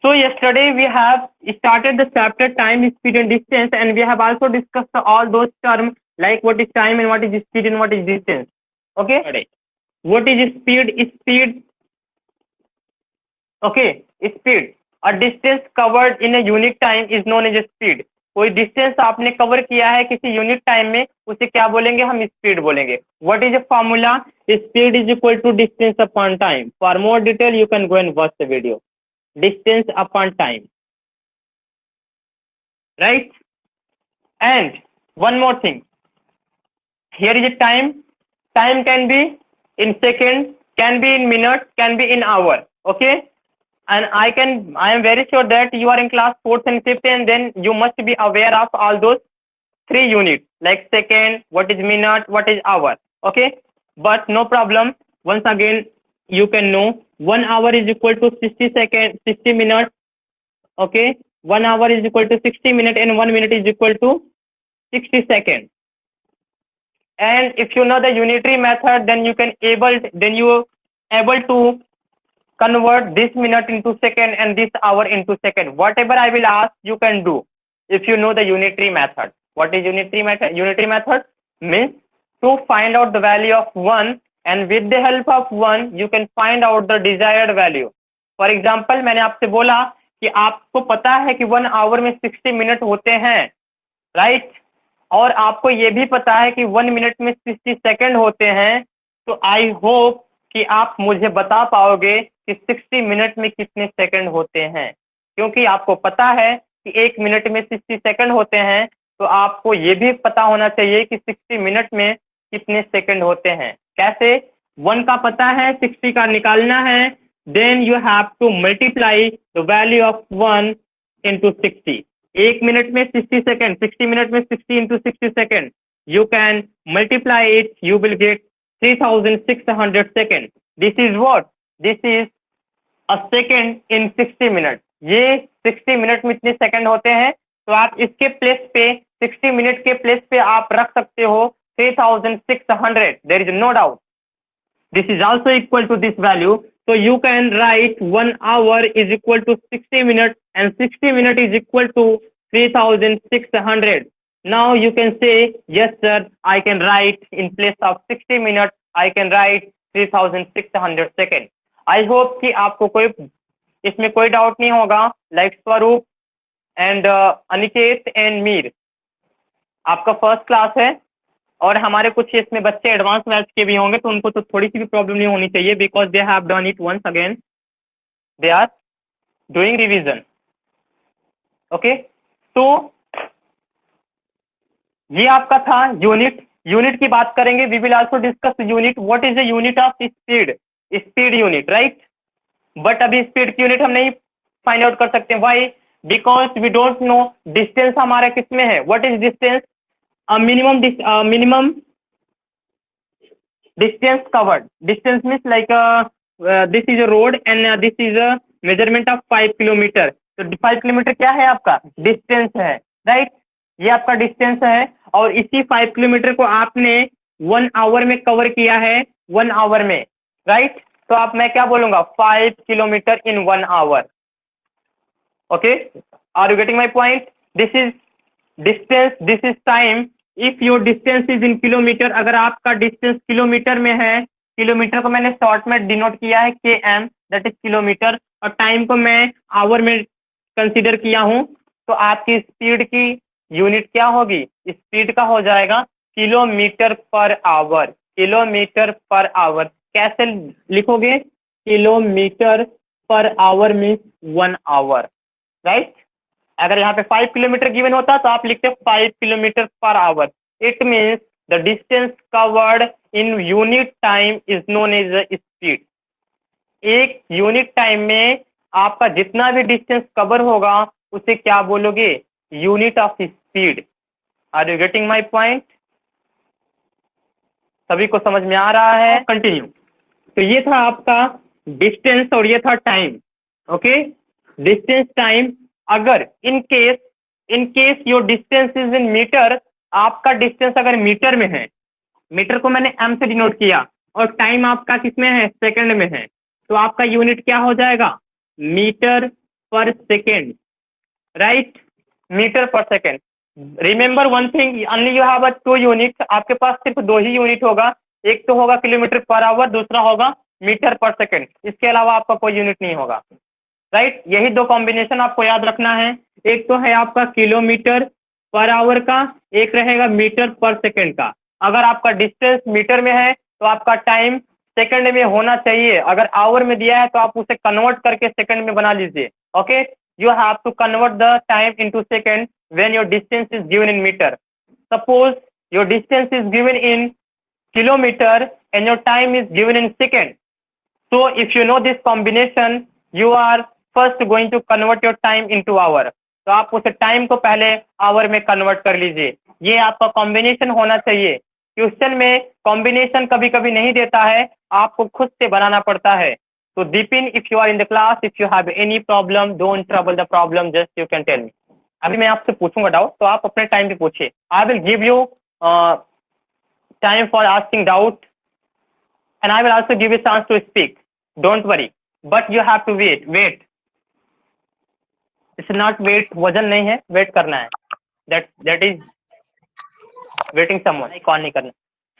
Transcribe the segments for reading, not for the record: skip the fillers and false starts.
So yesterday we have started the chapter time, speed and distance, and we have also discussed all those terms like what is time and what is speed and what is distance. Okay. What is speed? Speed. Okay. Speed. A distance covered in a unit time is known as speed. कोई distance आपने cover किया है किसी unit time में, उसे क्या बोलेंगे? हम स्पीड बोलेंगे. What is a formula? Speed is equal to distance upon time. For more detail you can go and watch the video. Distance upon time, right? And one more thing, here is a time. Time can be in second, can be in minute, can be in hour. Okay. And I am very sure that you are in class 4th and 5th, and then you must be aware of all those 3 units like second, what is minute, what is hour. Okay. But no problem, once again you can know 1 hour is equal to 60 minutes. Okay. 1 hour is equal to 60 minutes and 1 minute is equal to 60 seconds. And if you know the unitary method, then you able to convert this minute into second and this hour into second. Whatever I will ask, you can do if you know the unitary method. What is unitary method? Unitary method means to find out the value of 1, and with the help of 1 you can find out the desired value. For example, मैंने आपसे बोला कि आपको पता है कि 1 our में 60 minute होते हैं, राइट? और आपको ये भी पता है कि 1 मिनट में 60 सेकंड होते हैं. तो आई होप कि आप मुझे बता पाओगे कि 60 मिनट में कितने सेकंड होते हैं. क्योंकि आपको पता है कि 1 मिनट में 60 सेकंड होते हैं, तो आपको ये भी पता होना चाहिए कि 60 मिनट में कितने सेकंड होते हैं. कैसे? 1 का पता है, 60 का निकालना है. Then you have to multiply the value of 1 into 60. 1 minute में 60 सेकंड, 60 मिनट में 60 into 60 second. You can multiply it, you will get 3600 second. This is what? This is a second in 60 minute. ये 60 minute में इतने second होते हैं. तो आप इसके प्लेस पे 60 मिनट के प्लेस पे आप रख सकते हो 3600. There is no doubt. This is also equal to this value. So you can write 1 hour is equal to 60 minutes and 60 minutes is equal to 3600. Now you can say, yes sir, I can write in place of 60 minutes, I can write 3600 seconds. I hope कि आपको कोई इसमें कोई doubt नहीं होगा. Like स्वरूप and Aniket and Mir, आपका first class है और हमारे कुछ इसमें बच्चे एडवांस मैथ्स के भी होंगे, तो उनको तो थोड़ी सी भी प्रॉब्लम नहीं होनी चाहिए, because they have done it once again, they are doing revision. Okay. तो ये आपका था यूनिट. यूनिट की बात करेंगे. We will also discuss unit. What is the unit of speed? Speed unit, right? But अभी स्पीड की यूनिट हम नहीं फाइंड आउट कर सकते. Why? Because we don't know distance हमारा किसमें है. What is distance? minimum distance covered. Distance means like this is a road and this is a measurement of 5 kilometre. तो 5 किलोमीटर क्या है? आपका डिस्टेंस है, राइट? ये आपका डिस्टेंस है और इसी 5 किलोमीटर को आपने 1 आवर में कवर किया है. 1 आवर में, राइट? तो आप मैं क्या बोलूंगा? 5 kilometre in 1 hour. Okay. Are you getting my point? This is distance, this is time. If your distance is in kilometre, अगर आपका डिस्टेंस किलोमीटर में है, किलोमीटर को मैंने शॉर्ट में डिनोट किया है km, दैट इज किलोमीटर, और टाइम को मैं आवर में कंसीडर किया हूं, तो आपकी स्पीड की यूनिट क्या होगी? स्पीड का हो जाएगा kilometre per our. Kilometre per our कैसे लिखोगे? Kilometre per hour means 1 our, right? अगर यहाँ पे 5 किलोमीटर गिवन होता तो आप लिखते 5 kilometre per hour. It means the distance covered in unit time is known as speed. एक यूनिट टाइम में आपका जितना भी डिस्टेंस कवर होगा उसे क्या बोलोगे? Unit of speed. Are you getting my point? सभी को समझ में आ रहा है? कंटिन्यू. तो ये था आपका डिस्टेंस और ये था टाइम. ओके. Distance, time. अगर in case your distance is in meter, आपका डिस्टेंस अगर मीटर में है, मीटर को मैंने m से डिनोट किया, और टाइम आपका किसमें है? सेकंड में है, तो आपका यूनिट क्या हो जाएगा? Metre per second, right, metre per second. Remember one thing, only you have to unit, आपके पास सिर्फ दो ही यूनिट होगा, एक तो होगा किलोमीटर पर आवर, दूसरा होगा मीटर पर सेकेंड, इसके अलावा आपका कोई यूनिट नहीं होगा, राइट। यही दो कॉम्बिनेशन आपको याद रखना है, एक तो है आपका किलोमीटर पर आवर का, एक रहेगा मीटर पर सेकेंड का। अगर आपका डिस्टेंस मीटर में है तो आपका टाइम सेकंड में होना चाहिए, अगर आवर में दिया है तो आप उसे कन्वर्ट करके सेकंड में बना लीजिए, okay. You have to convert the time into second when your distance is given in metre. Suppose your distance is given in kilometre and your time is given in second, so if you know this combination you are first going to convert your time into hour, तो आप उस time को पहले our में convert कर लीजिए, ये आपका कॉम्बिनेशन होना चाहिए। क्वेश्चन में कॉम्बिनेशन कभी कभी नहीं देता है, आपको खुद से बनाना पड़ता है। तो Dipin, if you are in the class, if you have any problem, don't trouble the problem, just you can tell me. अभी मैं आपसे पूछूंगा डाउट, तो आप अपने टाइम पे पूछिए। I will give you time for asking doubt and I will also give you a chance to speak. Don't worry, but you have to wait. Wait. It's not wait. वजन नहीं है, wait करना है. That is waiting someone. Call नहीं करना.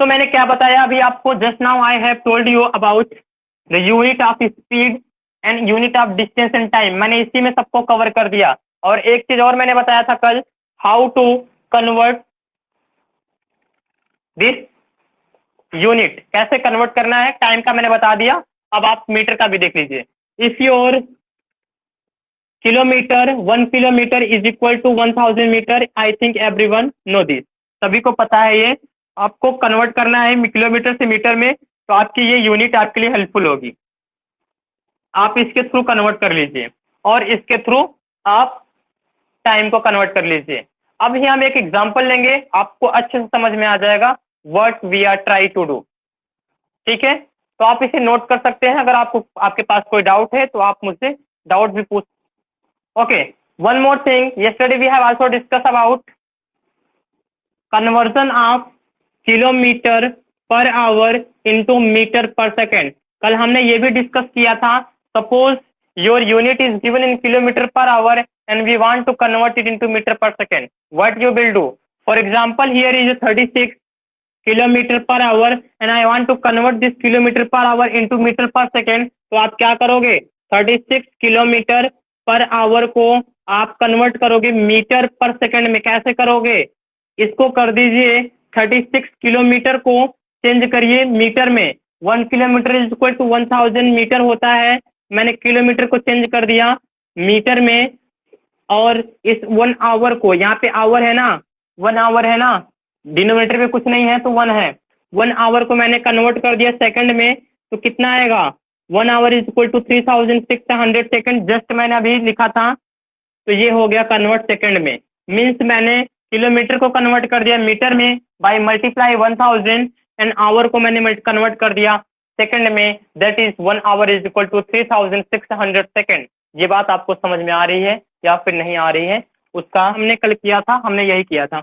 So मैंने क्या बताया अभी आपको? Just now I have told you about the unit of speed and unit of distance and time. मैंने इसी में सबको कवर कर दिया। और एक चीज और मैंने बताया था कल, how to convert this unit, कैसे कन्वर्ट करना है, टाइम का मैंने बता दिया। अब आप मीटर का भी देख लीजिए। If your kilometre 1 kilometre is equal to 1000 metre, I think everyone know this, सभी को पता है ये। आपको कन्वर्ट करना है किलोमीटर से मीटर में, तो आपकी ये यूनिट आपके लिए हेल्पफुल होगी, आप इसके थ्रू कन्वर्ट कर लीजिए और इसके थ्रू आप टाइम को कन्वर्ट कर लीजिए। अब ही हम एक एग्जांपल लेंगे, आपको अच्छे से समझ में आ जाएगा what we are try to do, ठीक है। तो आप इसे नोट कर सकते हैं, अगर आपको आपके पास कोई डाउट है तो आप मुझसे डाउट भी पूछ। Okay, one more thing, yesterday we have also discuss about conversion of kilometer per hour into meter per second. कल हमने ये भी डिस्कस किया था, suppose your unit is given in kilometer per hour and we want to convert it into meter per second, what you will do. For example here is 36 kilometer per hour and I want to convert this kilometer per hour into meter per second, तो आप क्या करोगे, 36 kilometer per our को आप convert करोगे metre per second में। कैसे करोगे, इसको कर दीजिए 36 किलोमीटर को चेंज करिए मीटर में। 1 kilometre is equal to 1000 metre होता है, मैंने किलोमीटर को चेंज कर दिया मीटर में, और इस 1 आवर को, यहाँ पे आवर है ना, 1 आवर है ना, डिनोमिनेटर में कुछ नहीं है तो 1 है, 1 आवर को मैंने कन्वर्ट कर दिया सेकंड में, तो कितना आएगा, 1 hour is equal to 3600 second, just मैंने अभी लिखा था, तो ये हो गया कन्वर्ट सेकंड में। मीन्स मैंने किलोमीटर को कन्वर्ट कर दिया मीटर में बाय मल्टीप्लाई 1000 एंड आवर को मैंने कन्वर्ट कर दिया सेकंड में, that is 1 hour is equal to 3600 second. ये बात आपको समझ में आ रही है या फिर नहीं आ रही है, उसका हमने कल किया था, हमने यही किया था।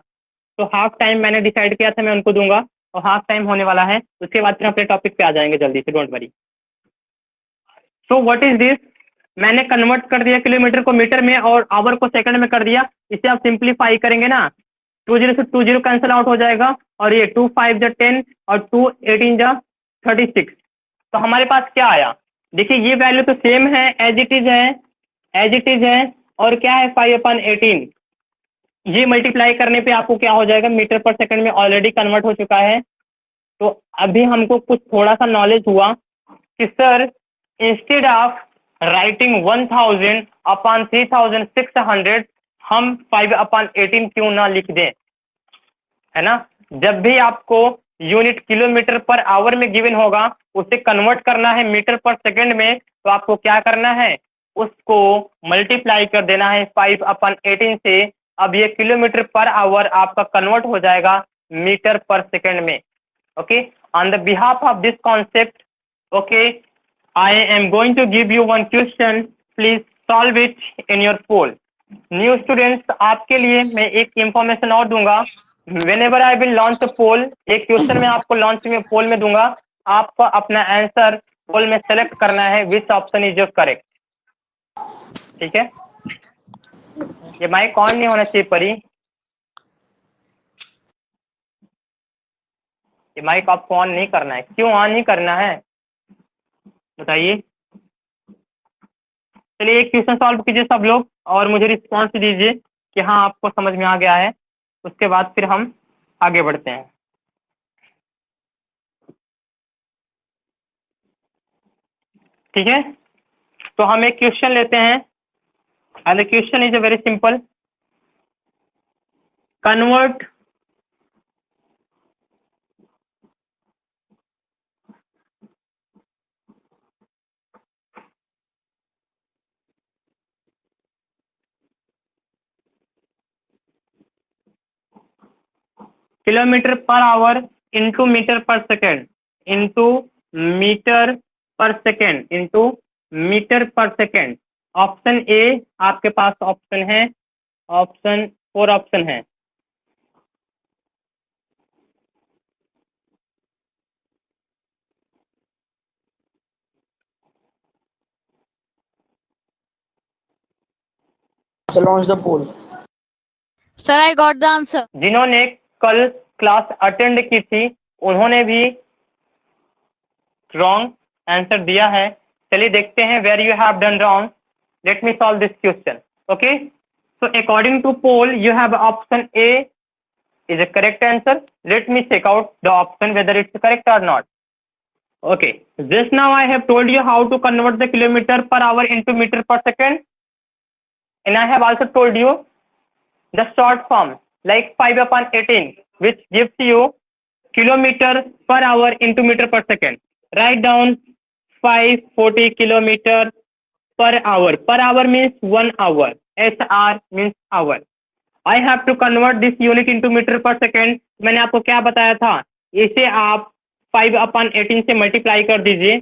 तो हाफ टाइम मैंने डिसाइड किया था मैं उनको दूंगा, और हाफ टाइम होने वाला है, उसके बाद फिर अपने टॉपिक पे आ जाएंगे जल्दी से, don't worry. So what is this, मैंने कन्वर्ट कर दिया किलोमीटर को मीटर में और आवर को सेकंड में कर दिया। इसे आप सिंप्लीफाई करेंगे ना, 20 से 20 कैंसिल आउट हो जाएगा, और ये 2 5 जा 10 और 2 18 जा 36, तो हमारे पास क्या आया, देखिए ये वैल्यू तो सेम है, एज इट इज है, एज इट इज है, और क्या है 5/18, ये मल्टीप्लाई करने पे आपको क्या हो जाएगा, मीटर पर सेकंड में ऑलरेडी कन्वर्ट हो चुका है। तो अभी हमको कुछ थोड़ा सा नॉलेज हुआ कि सर इंस्टेड ऑफ राइटिंग 1000/3600 हम 5/18 क्यों ना लिख दें, है ना। जब भी आपको यूनिट किलोमीटर पर आवर में गिवन होगा, उसे कन्वर्ट करना है मीटर पर सेकंड में, तो आपको क्या करना है, उसको मल्टीप्लाई कर देना है 5/18 से। अब ये किलोमीटर पर आवर आपका कन्वर्ट हो जाएगा मीटर पर सेकंड में। Okay, on the behalf of this concept, okay, I am going to give you one question, please solve it in your poll. New students, आपके लिए मैं एक information और दूंगा, whenever I will launch a poll, एक question में आपको launch में पोल में दूंगा, आपको अपना आंसर पोल में सेलेक्ट करना है, which option is your correct. ठीक है, ये माइक ऑन नहीं होना चाहिए परी, ये माइक आपको ऑन नहीं करना है। क्यों ऑन नहीं करना है बताइए। चलिए एक क्वेश्चन सॉल्व कीजिए सब लोग और मुझे रिस्पॉन्स दीजिए कि हाँ आपको समझ में आ गया है, उसके बाद फिर हम आगे बढ़ते हैं। ठीक है, तो हम एक क्वेश्चन लेते हैं and the question is a very simple. Convert kilometre per hour into metre per second into metre per second into metre per second. Option A आपके पास ऑप्शन है, ऑप्शन 4 ऑप्शन है। Launch the poll. Sir, I got the answer. जिन्होंने कल class attend की थी उन्होंने भी रॉन्ग आंसर दिया है। चलिए देखते हैं where you have done wrong. Let me solve this question. Okay, so according to poll you have option A is a correct answer. Let me check out the option whether it's correct or not. Okay, just now I have told you how to convert the kilometer per hour into meter per second, and I have also told you the short form like 5/18 which gives you kilometer per hour into meter per second. Write down 540 kilometer per hour. Per hour means 1 hour. SR means hour. I have to convert this unit into meter per second. मैंने आपको क्या बताया था, इसे आप 5/18 से multiply कर दीजिए,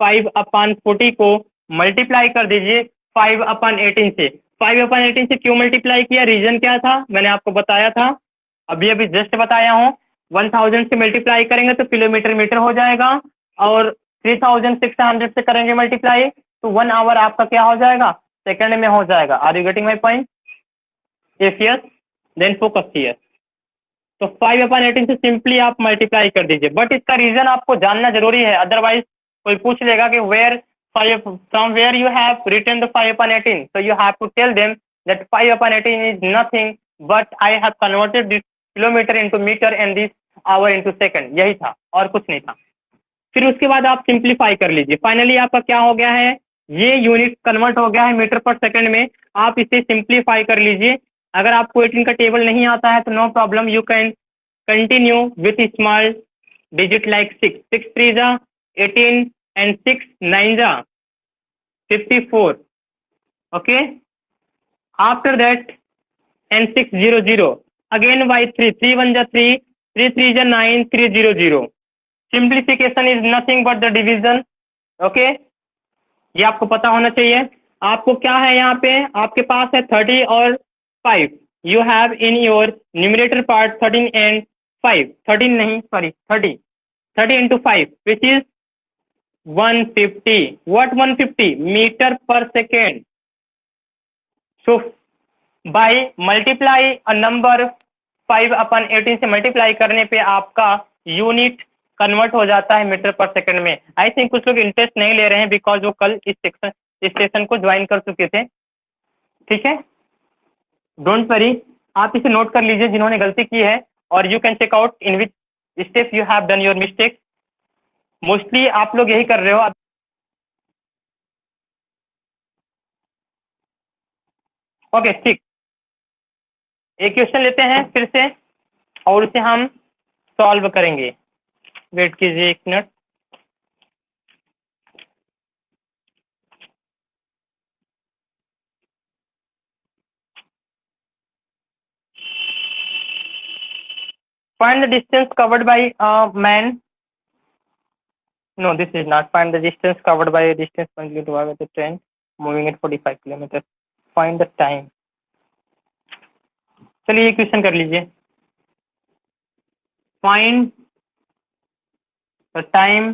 5/40 को मल्टीप्लाई कर दीजिए 5/18 से। 5/18 से क्यों मल्टीप्लाई किया, रीजन क्या था मैंने आपको बताया था, अभी अभी जस्ट बताया हूँ। 1000 से मल्टीप्लाई करेंगे तो किलोमीटर मीटर हो जाएगा, और 3600 से करेंगे मल्टीप्लाई तो 1 आवर आपका क्या हो जाएगा, सेकंड में हो जाएगा। Are you getting my point? If yes then focus here. तो 5/18 से सिंपली आप मल्टीप्लाई कर दीजिए, बट इसका रीजन आपको जानना जरूरी है, अदरवाइज कोई पूछ लेगा कि where 5 from where you have written the 5/18, so you have to tell them that 5/18 is nothing but I have converted this kilometer into meter and this hour into second। यही था और कुछ नहीं था। फिर उसके बाद आप सिंप्लीफाई कर लीजिए, फाइनली आपका क्या हो गया है, ये यूनिट कन्वर्ट हो गया है मीटर पर सेकंड में। आप इसे सिंप्लीफाई कर लीजिए। अगर आपको 18 का टेबल नहीं आता है तो no problem, you can continue with small digit like 6 6 3 जा 18 and 6 9 जा 54। Okay, after that and 6 0 0 again by 3 3 1 जा 3 3 3 जा 9 3 0 0। Simplification is nothing but the division. Okay, ये आपको पता होना चाहिए। आपको क्या है यहाँ पे, आपके पास है 30 और 5, you have in your numerator part 13 and 5, 13 नहीं sorry 30, 30 into 5 which is 150। What 150 meter per second. So by multiply a number 5/18 से मल्टीप्लाई करने पे आपका यूनिट कन्वर्ट हो जाता है मीटर पर सेकंड में। आई थिंक कुछ लोग इंटरेस्ट नहीं ले रहे हैं बिकॉज वो कल इस सेशन को ज्वाइन कर चुके थे। ठीक है, डोंट वरी, आप इसे नोट कर लीजिए जिन्होंने गलती की है, और you can check out in which step you have done your mistake. Mostly आप लोग यही कर रहे हो। ओके ठीक, एक क्वेश्चन लेते हैं फिर से और उसे हम सॉल्व करेंगे। वेट कीजिए एक minute. Find the distance covered by a man. No, this is not. Find the distance covered by a distance continued by the train moving at 45 kilometers. Find the time. चलिए ये question कर लीजिए। Find the time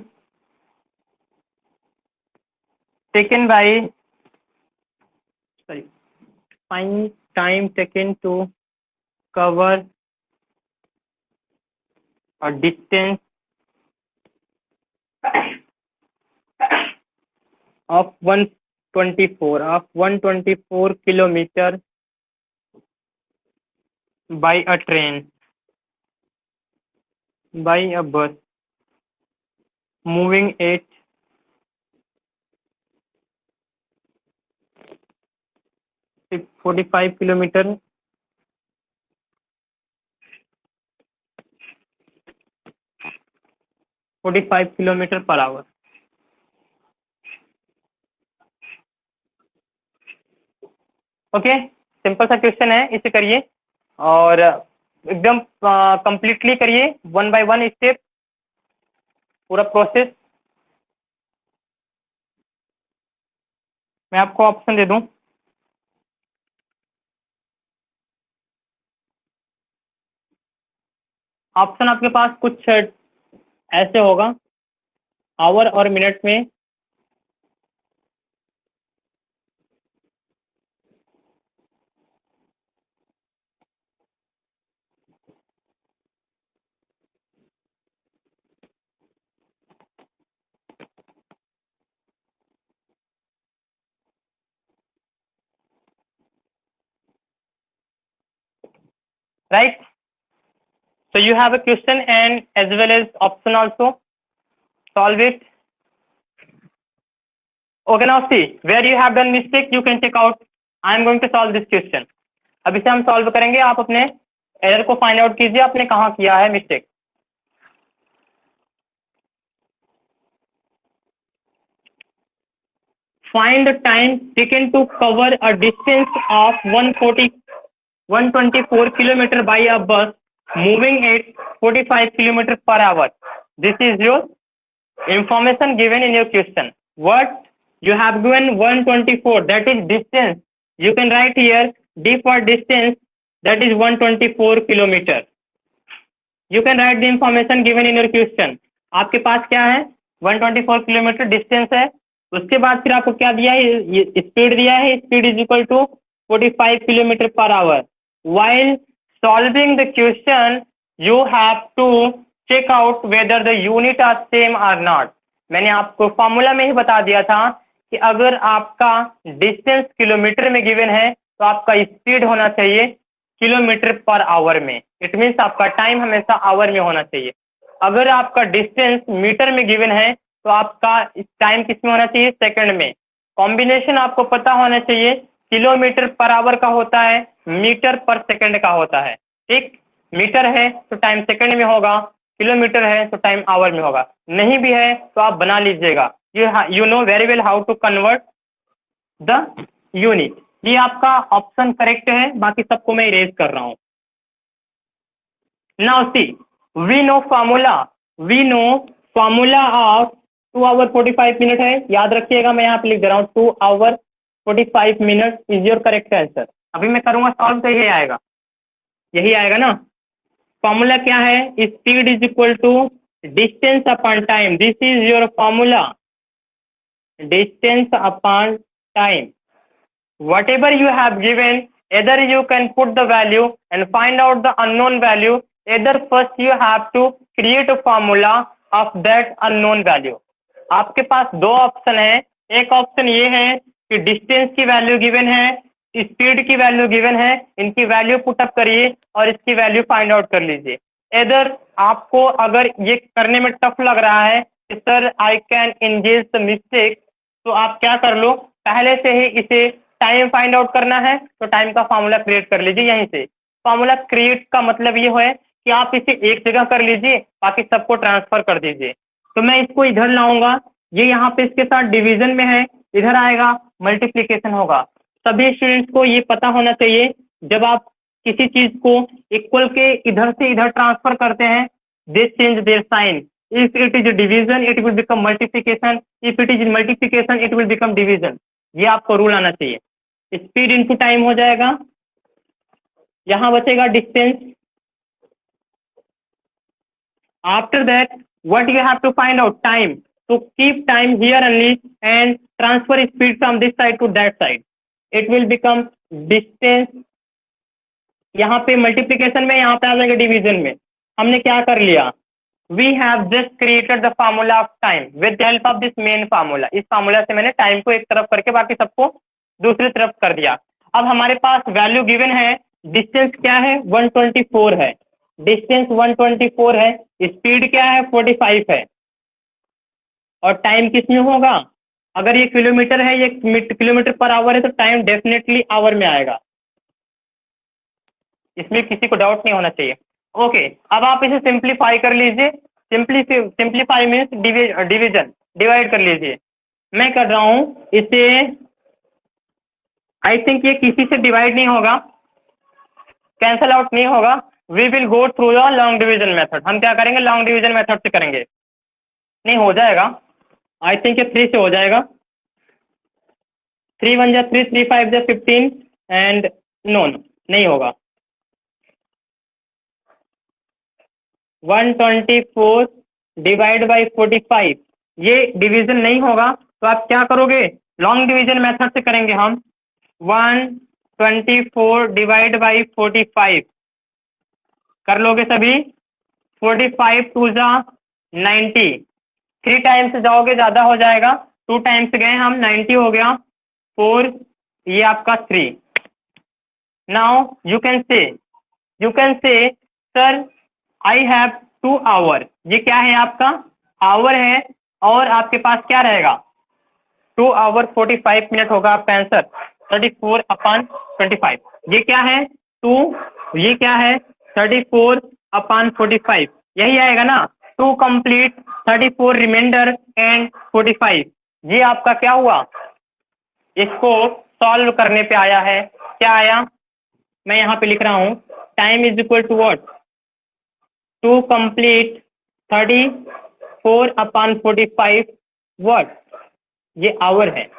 taken by sorry, find time taken to cover a distance of 124 kilometer by a train, by a bus moving at 45 kilometer per hour. Okay, simple सा question है, इसे करिए और एकदम कंप्लीटली करिए, 1 by 1 step पूरा process. मैं आपको ऑप्शन दे दूं, ऑप्शन आपके पास कुछ ऐसे होगा, आवर और मिनट में, right? So you have a question and as well as option also. Solve it. Okay, now see where you have done mistake, you can check out. I am going to solve this question. अब इसे हम solve करेंगे, आप अपने error को find out कीजिए, आपने कहाँ किया है mistake. Find the time taken to cover a distance of 124 kilometer by a bus moving at 45 kilometer per hour. This is your information given in your question. What you have given 124, that is distance. You can write here D for distance, that is 124 kilometer. You can write the information given in your question. आपके पास क्या है, 124 kilometre distance है, उसके बाद फिर आपको क्या दिया है, स्पीड दिया है, speed is equal to 45 kilometre per hour. While solving the question, you have to check out whether the unit are same or not. मैंने आपको फॉर्मूला में ही बता दिया था कि अगर आपका डिस्टेंस किलोमीटर में गिवन है तो आपका स्पीड होना चाहिए किलोमीटर पर आवर में। इट मीन्स आपका टाइम हमेशा आवर में होना चाहिए। अगर आपका डिस्टेंस मीटर में गिवन है तो आपका टाइम किस में होना चाहिए, सेकंड में। कॉम्बिनेशन आपको पता होना चाहिए, किलोमीटर पर आवर का होता है, मीटर पर सेकंड का होता है। ठीक, मीटर है तो टाइम सेकंड में होगा, किलोमीटर है तो टाइम आवर में होगा। नहीं भी है तो आप बना लीजिएगा, you know very well how to convert the unit. ये आपका ऑप्शन करेक्ट है, बाकी सबको मैं इरेज कर रहा हूं। Now see, we know formula of 2 hour 45 minute है, याद रखिएगा, मैं यहाँ पे लिख दे रहा हूँ 2 hour 45 minute is your correct answer. अभी मैं करूंगा सॉल्व तो यही आएगा ना। फॉर्मूला क्या है, speed is equal to distance upon time, this is your formula, distance upon time. Whatever you have given, either you can put the value and find out the unknown value, either first you have to create a formula of that unknown value. आपके पास दो option है, एक option ये है कि distance की value given है, speed की वैल्यू गिवन है, इनकी वैल्यू पुटअप करिए और इसकी वैल्यू फाइंड आउट कर लीजिए। इधर आपको अगर ये करने में टफ लग रहा है कि sir I can engage the mistake, तो आप क्या कर लो, पहले से ही इसे टाइम फाइंड आउट करना है तो टाइम का फॉर्मूला क्रिएट कर लीजिए। यहीं से फॉर्मूला क्रिएट का मतलब ये है कि आप इसे एक जगह कर लीजिए, बाकी सबको ट्रांसफर कर दीजिए। तो मैं इसको इधर लाऊंगा, ये यहाँ पे इसके साथ डिवीजन में है, इधर आएगा मल्टीप्लीकेशन होगा। सभी स्टूडेंट्स को ये पता होना चाहिए, जब आप किसी चीज को इक्वल के इधर से इधर ट्रांसफर करते हैं, they change their sign. If it is division it will become multiplication, if it is multiplication it will become division. ये आपको रूल आना चाहिए। स्पीड इनटू टाइम हो जाएगा, यहां बचेगा distance. After that what you have to find out, time. तो keep time here only and transfer speed from this side to that side. It will become distance, यहाँ पे multiplication में, यहाँ पे आ जाएगा डिवीजन में। हमने क्या कर लिया, we have just created the formula of time with the help of this main formula. इस फार्मूला से मैंने टाइम को एक तरफ करके बाकी सबको दूसरी तरफ कर दिया। अब हमारे पास वैल्यू गिवन है, डिस्टेंस क्या है 124 है, डिस्टेंस 124 है, स्पीड क्या है 45 है, और टाइम किसमें होगा, अगर ये किलोमीटर है, ये किलोमीटर पर आवर है, तो टाइम डेफिनेटली आवर में आएगा, इसमें किसी को डाउट नहीं होना चाहिए। ओके, अब आप इसे सिंप्लीफाई कर लीजिए, सिंप्लीफाई मीन्स डिवीजन, डिवाइड कर लीजिए। मैं कर रहा हूं इसे, आई थिंक ये किसी से डिवाइड नहीं होगा, कैंसल आउट नहीं होगा, we will go through the long division method. हम क्या करेंगे, लॉन्ग डिवीजन मेथड से करेंगे। नहीं हो जाएगा, आई थिंक ये 3 से हो जाएगा, 3 1 जा 3, 3 5 जा 15 एंड नो नहीं होगा, 124 डिवाइड बाई 45, ये डिवीजन नहीं होगा, तो आप क्या करोगे, लॉन्ग डिवीजन मेथड से करेंगे हम। 124 डिवाइड बाई 45 कर लोगे सभी, 45 2 जा 90, 3 टाइम्स जाओगे ज्यादा हो जाएगा, 2 टाइम्स गए हम, 90 हो गया, 4 ये आपका 3। Now you can say sir I have 2 hour, ये क्या है आपका आवर है, और आपके पास क्या रहेगा 2 आवर 45 मिनट होगा आपका आंसर, 34/25। ये क्या है 2, ये क्या है 34/45, यही आएगा ना, 2 कंप्लीट 34 रिमाइंडर एंड 45, ये आपका क्या हुआ, इसको सॉल्व करने पे आया है, क्या आया, मैं यहाँ पे लिख रहा हूँ, time is equal to what, 2 complete 34/45 what, ये आवर है।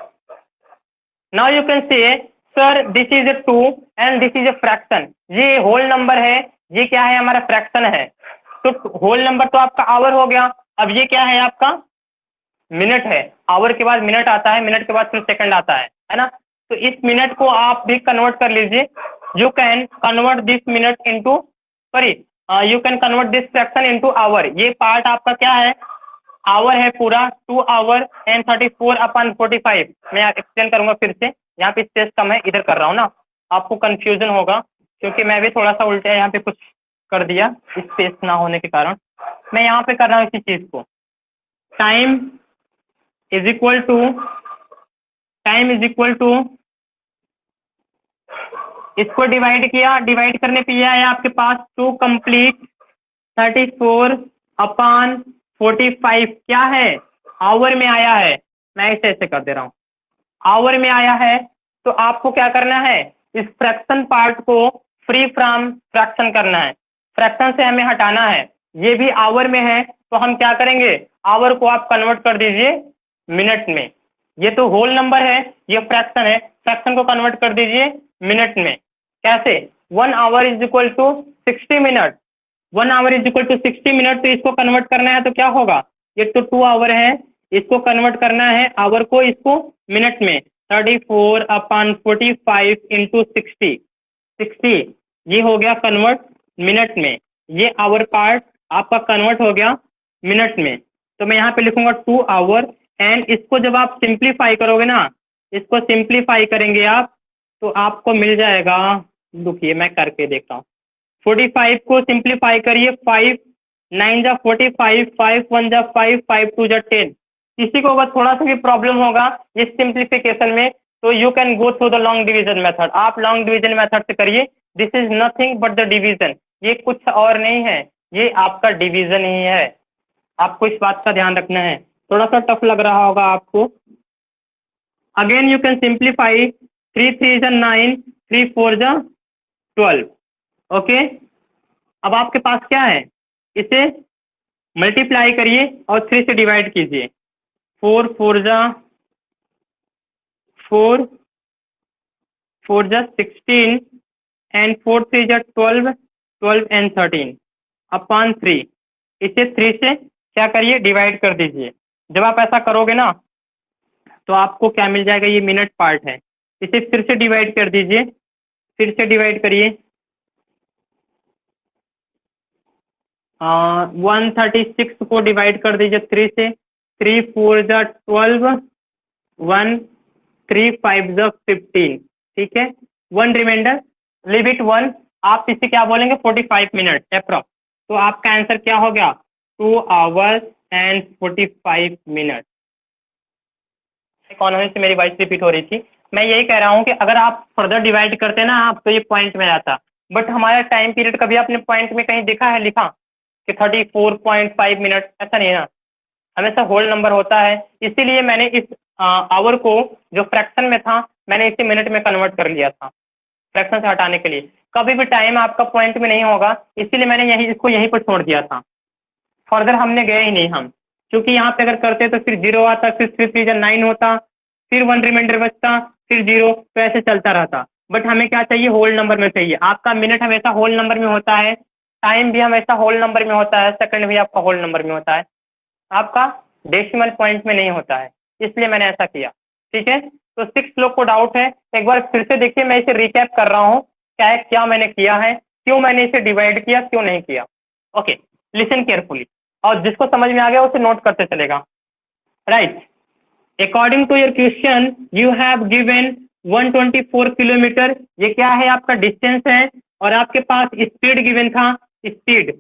Now you can say sir this is a 2 and this is a fraction, ये होल नंबर है, ये क्या है हमारा फ्रैक्शन है, तो होल नंबर तो आपका आवर हो गया, अब ये क्या है आपका मिनट है, आवर के बाद मिनट आता है, मिनट के बाद फिर सेकंड आता है ना, तो इस मिनट को आप भी कन्वर्ट कर लीजिए, you can convert this minute into, sorry you can convert this fraction into hour, ये पार्ट आपका क्या है आवर है पूरा, 2 आवर एंड 34/45। मैं एक्सप्लेन करूंगा फिर से, यहाँ पे स्पेस कम है, इधर कर रहा हूँ ना, आपको कंफ्यूजन होगा क्योंकि मैं भी थोड़ा सा उल्टा यहाँ पे कुछ कर दिया स्पेस ना होने के कारण। मैं यहाँ पे कर रहा हूँ इसी चीज को, टाइम इज इक्वल टू, इसको डिवाइड किया, डिवाइड करने पे ये आया आपके पास 2 कंप्लीट 34/45, क्या है आवर में आया है, मैं इसे ऐसे कर दे रहा हूँ, आवर में आया है, तो आपको क्या करना है, इस फ्रैक्शन पार्ट को फ्री फ्रॉम फ्रैक्शन करना है, फ्रैक्शन से हमें हटाना है, ये भी आवर में है, तो हम क्या करेंगे, आवर को आप कन्वर्ट कर दीजिए मिनट में, ये तो होल नंबर है, ये फ्रैक्शन है, फ्रैक्शन को कन्वर्ट कर दीजिए मिनट में, कैसे 1 hour is equal to 60 minute, 1 hour is equal to 60 minute, तो इसको कन्वर्ट करना है तो क्या होगा, ये तो 2 आवर है, इसको कन्वर्ट करना है आवर को इसको मिनट में, 34/45 इंटू 60 ये हो गया कन्वर्ट मिनट में, ये आवर पार्ट आपका कन्वर्ट हो गया मिनट में, तो मैं यहाँ पे लिखूंगा 2 आवर, एंड इसको जब आप सिंप्लीफाई करोगे ना, इसको सिंप्लीफाई करेंगे आप, तो आपको मिल जाएगा, रुकिए मैं करके देखता हूँ, 45 को सिंप्लीफाई करिए, 5 9 जा 45, 5 1 जा 5, 5 2 जा 10, किसी को अगर थोड़ा सा भी प्रॉब्लम होगा इस सिंप्लीफिकेशन में, तो you can go through the long division method, आप लॉन्ग डिवीजन मेथड से करिए, this is nothing but the division, ये कुछ और नहीं है, ये आपका डिवीजन ही है, आपको इस बात का ध्यान रखना है, थोड़ा सा टफ लग रहा होगा आपको। अगेन यू कैन सिंप्लीफाई, 3 3 जा 9, 3 4 जा 12, ओके, अब आपके पास क्या है, इसे मल्टीप्लाई करिए और 3 से डिवाइड कीजिए, 4 4 जा 4, 4 जा 16 एंड 4 3 जा 12, 12 एंड 13 अपॉन 3, इसे 3 से क्या करिए डिवाइड कर दीजिए, जब आप ऐसा करोगे ना तो आपको क्या मिल जाएगा, ये मिनट पार्ट है, इसे फिर से डिवाइड कर दीजिए, फिर से डिवाइड करिए। 136 को डिवाइड कर दीजिए 3 से, 3 4 ज 12, 1 3 5 ज 15, ठीक है। 1 रिमाइंडर, लिव इट 1, आप इसे क्या बोलेंगे 45 मिनट अप्रॉक्स। तो आपका आंसर क्या हो गया 2 आवर्स एंड 45 मिनट। इकोनॉमी से मेरी वॉइस रिपीट हो रही थी। मैं यही कह रहा हूँ कि अगर आप फर्दर डिवाइड करते ना आप तो ये पॉइंट में आता, बट हमारा टाइम पीरियड कभी आपने पॉइंट में कहीं देखा है लिखा कि 34.5 मिनट, ऐसा नहीं है ना, हमेशा होल नंबर होता है। इसीलिए मैंने इस आवर को जो फ्रैक्शन में था मैंने इसे मिनट में कन्वर्ट कर लिया था फ्रैक्शन से हटाने के लिए। कभी भी टाइम आपका पॉइंट में नहीं होगा, इसीलिए मैंने यही इसको यहीं पर छोड़ दिया था, फर्दर हमने गए ही नहीं हम, क्योंकि यहाँ पे अगर करते तो फिर 0 आता, फिर 3 3 9 होता, फिर 1 रिमाइंडर बचता, फिर 0, तो ऐसे चलता रहता। बट हमें क्या चाहिए होल नंबर में चाहिए। आपका मिनट हमेशा होल नंबर में होता है, टाइम भी हमेशा होल नंबर में होता है, सेकंड भी आपका होल नंबर में होता है, आपका डेसिमल पॉइंट में नहीं होता है, इसलिए मैंने ऐसा किया, ठीक है। तो 6 लोग को डाउट है, एक बार फिर से देखिए, मैं इसे रिकैप कर रहा हूँ क्या मैंने किया है, क्यों मैंने इसे डिवाइड किया, क्यों नहीं किया। ओके, लिसन केयरफुली, और जिसको समझ में आ गया उसे नोट करते चलेगा। Right, according to your question you have given 124 kilometer, ये क्या है आपका डिस्टेंस है, और आपके पास स्पीड गिवन था, speed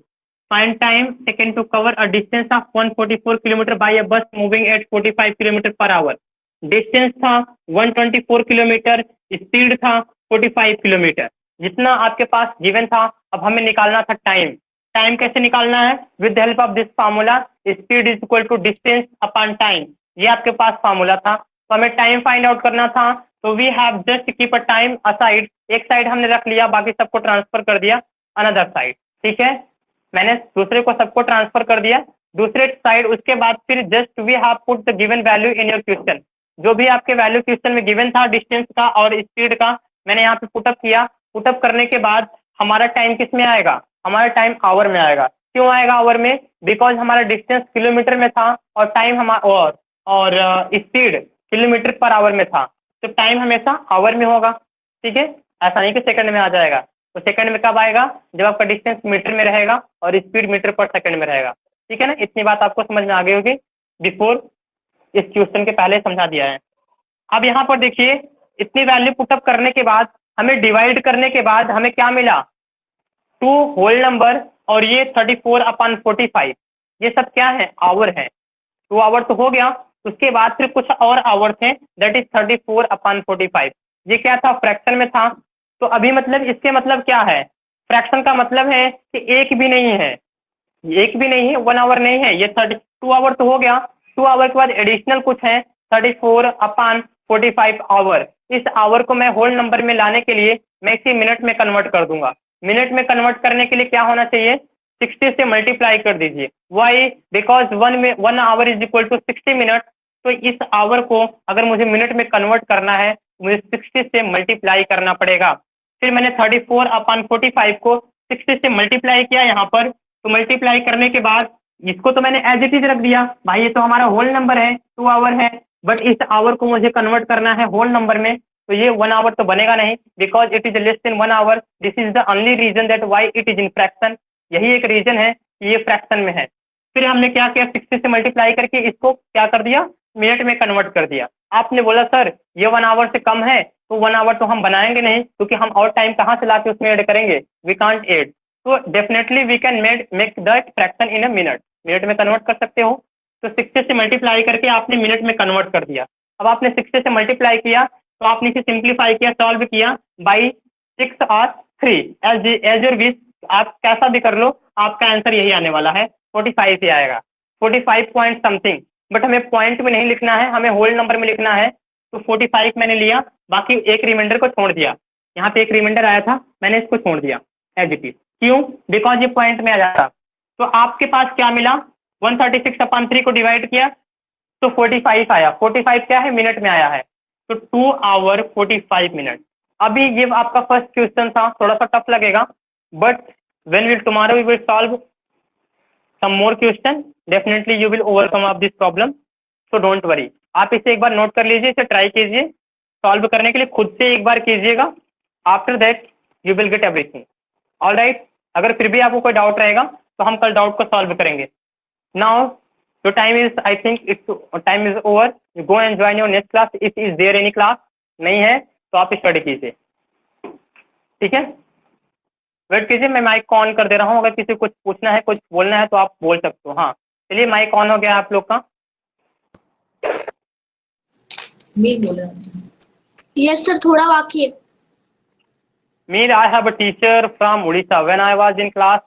find time taken to cover a distance of 144 kilometer by a bus moving at 45 kilometre per hour. Distance था 124 किलोमीटर, स्पीड था 45 किलोमीटर, जितना आपके पास गिवन था। अब हमें निकालना था टाइम। टाइम कैसे निकालना है, with the help of this formula, speed is equal to distance upon time, ये आपके पास फार्मूला था। तो हमें टाइम फाइंड आउट करना था, तो we have just keep a time aside, एक साइड हमने रख लिया, बाकी सबको ट्रांसफर कर दिया अनदर साइड, ठीक है। मैंने दूसरे को सबको ट्रांसफर कर दिया दूसरे साइड, उसके बाद फिर just we have put the given value in your question, जो भी आपके वैल्यू क्वेश्चन में गिवन था डिस्टेंस का और स्पीड का, मैंने यहाँ पे पुटअप किया। पुटअप करने के बाद हमारा टाइम किस में आएगा, हमारा टाइम आवर में आएगा। क्यों आएगा आवर में, बिकॉज हमारा डिस्टेंस किलोमीटर में था और टाइम हमारा और स्पीड किलोमीटर पर आवर में था, तो टाइम हमेशा आवर में होगा, ठीक है। ऐसा नहीं कि सेकंड में आ जाएगा, तो सेकंड में कब आएगा, जब आपका डिस्टेंस मीटर में रहेगा और स्पीड मीटर पर सेकंड में रहेगा, ठीक है ना। इतनी बात आपको समझ में आ गई होगी, बिफोर इस क्वेश्चन के पहले समझा दिया है। अब यहाँ पर देखिए, इतनी वैल्यू पुटअप करने के बाद हमें डिवाइड करने के बाद हमें क्या मिला, 2 होल नंबर, और ये 34/45, ये सब क्या है, आवर है। 2 आवर तो हो गया, उसके बाद फिर कुछ और आवर थे, दैट इज 34/45, ये क्या था, फ्रैक्शन में था। तो अभी मतलब इसके मतलब क्या है, फ्रैक्शन का मतलब है कि एक भी नहीं है, एक भी नहीं है, 1 आवर नहीं है, ये 2 आवर तो हो गया, 2 आवर के बाद एडिशनल कुछ है 34/45 आवर। इस आवर को मैं होल नंबर में लाने के लिए मैं इसे मिनट में कन्वर्ट कर दूंगा। मिनट में कन्वर्ट करने के लिए क्या होना चाहिए, 60 से मल्टीप्लाई कर दीजिए। Why, because 1 hour is equal to 60 minute. तो इस आवर को अगर मुझे मिनट में कन्वर्ट करना है, मुझे 60 से मल्टीप्लाई करना पड़ेगा। फिर मैंने 34/45 को 60 से मल्टीप्लाई किया यहाँ पर, तो मल्टीप्लाई करने के बाद इसको तो मैंने एज इट इज रख दिया, भाई ये तो हमारा होल नंबर है, 2 आवर है, बट इस आवर को मुझे कन्वर्ट करना है होल नंबर में, तो ये 1 आवर तो बनेगा नहीं, because it is less than 1 hour. This is the only reason that why it is in fraction, यही एक रीजन है कि ये फ्रैक्शन में है। फिर हमने क्या किया, 60 से मल्टीप्लाई करके इसको क्या कर दिया, मिनट में कन्वर्ट कर दिया। आपने बोला सर ये 1 आवर से कम है, तो 1 आवर तो हम बनाएंगे नहीं, क्योंकि हम और टाइम कहाँ से लाके उसमें ऐड करेंगे, वी कांट ऐड। तो definitely we can make that fraction in a minute, minute में कन्वर्ट कर सकते हो। तो 60 से मल्टीप्लाई करके आपने मिनट में कन्वर्ट कर दिया। अब आपने 60 से मल्टीप्लाई किया, तो आपने इसे सिंप्लीफाई किया, सॉल्व किया बाई 6 और 3, एज योर विश, आप कैसा भी कर लो, आपका आंसर यही आने वाला है, 45 ही आएगा, 45 पॉइंट समथिंग। बट हमें पॉइंट में नहीं लिखना है, हमें होल नंबर में लिखना है। तो 45 मैंने लिया, बाकी एक रिमाइंडर को छोड़ दिया, यहाँ पे एक रिमाइंडर आया था, मैंने इसको छोड़ दिया एज इट इज, क्यों, बिकॉज ये पॉइंट में आ जाता। तो आपके पास क्या मिला, 136/3 को डिवाइड किया तो 45 आया, 45 क्या है, मिनट में आया है, तो 2 आवर 45 मिनट। अभी ये आपका फर्स्ट क्वेश्चन था, थोड़ा सा टफ लगेगा, but when will tomorrow we will solve some more question, definitely you will overcome of this problem, so don't worry। आप इसे एक बार नोट कर लीजिए, इसे ट्राई कीजिए, सॉल्व करने के लिए खुद से एक बार कीजिएगा, after that you will get everything. All right, अगर फिर भी आपको कोई डाउट रहेगा तो हम कल डाउट को सॉल्व करेंगे। Now your time is, I think it's time is over, you go and join your next class if is there any class. नहीं है तो आप स्टडी कीजिए, ठीक है। वेट कीजिए, मैं माइक को ऑन कर दे रहा हूँ, अगर किसी को कुछ पूछना है, कुछ बोलना है तो आप बोल सकते हो। हाँ चलिए, माइक ऑन हो गया आप लोग का। मीर बोल रहा हूँ। Yes, sir. थोड़ा बाकी है. Mir, I have a teacher from Odisha. When I was in class,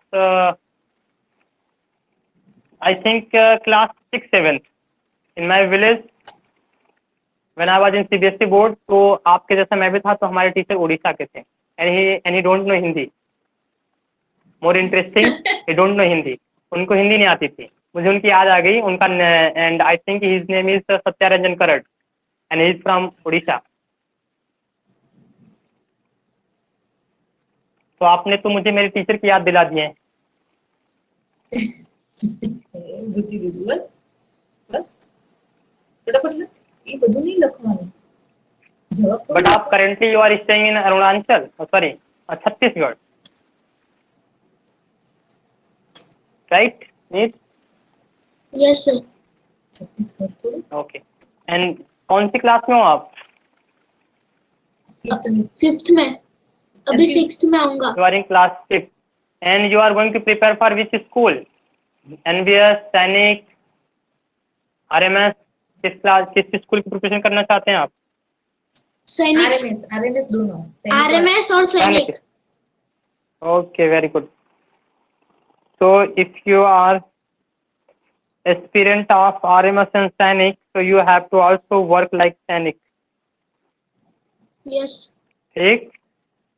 I think class 6, 7th in my village. When I was in CBSE board, तो आपके जैसा मैं भी था, तो हमारे टीचर उड़ीसा के थे, and he don't know Hindi. More interesting, he don't know Hindi. उनको हिंदी नहीं आती थी, मुझे उनकी याद आ गई उनका, and I think his name is Satyaranjan Karad and he is from Odisha. तो आपने तो मुझे मेरे टीचर की याद दिला दी है। ગુસ્સી દીધું બસ બસ ફટાફટ લખ. એ બધું નહીં લખવાનું. જવાબ તો बट आप currently you are staying in Arunachal, sorry Chhattisgarh, right Meet? Yes, sir. Chhattisgarh તો ओके, एंड कौन सी क्लास में हो आप? Fifth में. अभी sixth में आऊँगा. You are in class 6 and you are going to prepare for which school? NVS, सैनिक, RMS, किस क्लास, किस स्कूल की प्रिपरेशन करना चाहते हैं आप? सैनिक. आरएमएस दोनों. RMS और सैनिक. Okay, very good. So if you are aspirant of RMS and Sainik, so you have to also work like Sainik. Yes. ठीक,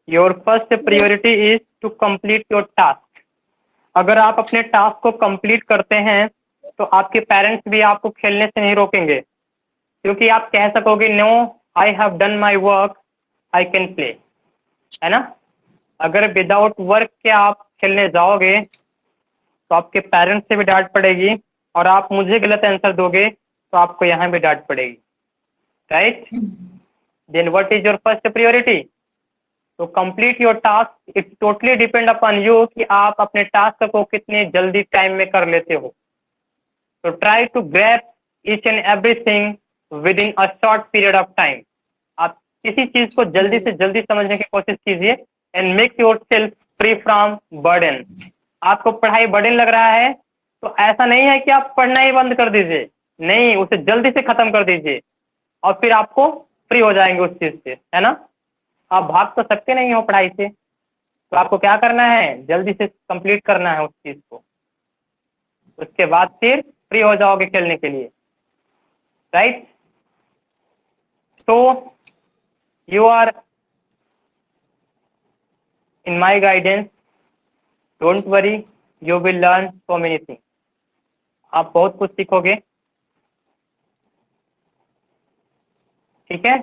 your first priority is to complete your task. अगर आप अपने task को complete करते हैं तो आपके parents भी आपको खेलने से नहीं रोकेंगे, क्योंकि आप कह सकोगे no I have done my work, I can play, है ना। अगर विदाउट वर्क के आप खेलने जाओगे तो आपके पेरेंट्स से भी डांट पड़ेगी, और आप मुझे गलत आंसर दोगे तो आपको यहाँ भी डांट पड़ेगी, right. Then what is your first priority? तो complete your task, it totally depend upon you कि आप अपने टास्क को कितने जल्दी टाइम में कर लेते हो। तो try to grab each and everything within a short period of time. आप किसी चीज को जल्दी से जल्दी समझने की कोशिश कीजिए, and make your self free from burden. आपको पढ़ाई बर्डन लग रहा है तो ऐसा नहीं है कि आप पढ़ना ही बंद कर दीजिए, नहीं, उसे जल्दी से खत्म कर दीजिए और फिर आपको फ्री हो जाएंगे उस चीज से, है ना। आप भाग तो सकते नहीं हो पढ़ाई से, तो आपको क्या करना है, जल्दी से कंप्लीट करना है उस चीज को, उसके बाद फिर फ्री हो जाओगे खेलने के लिए, राइट। तो you are in my guidance, don't worry, you will learn so many thing. आप बहुत कुछ सीखोगे, ठीक है।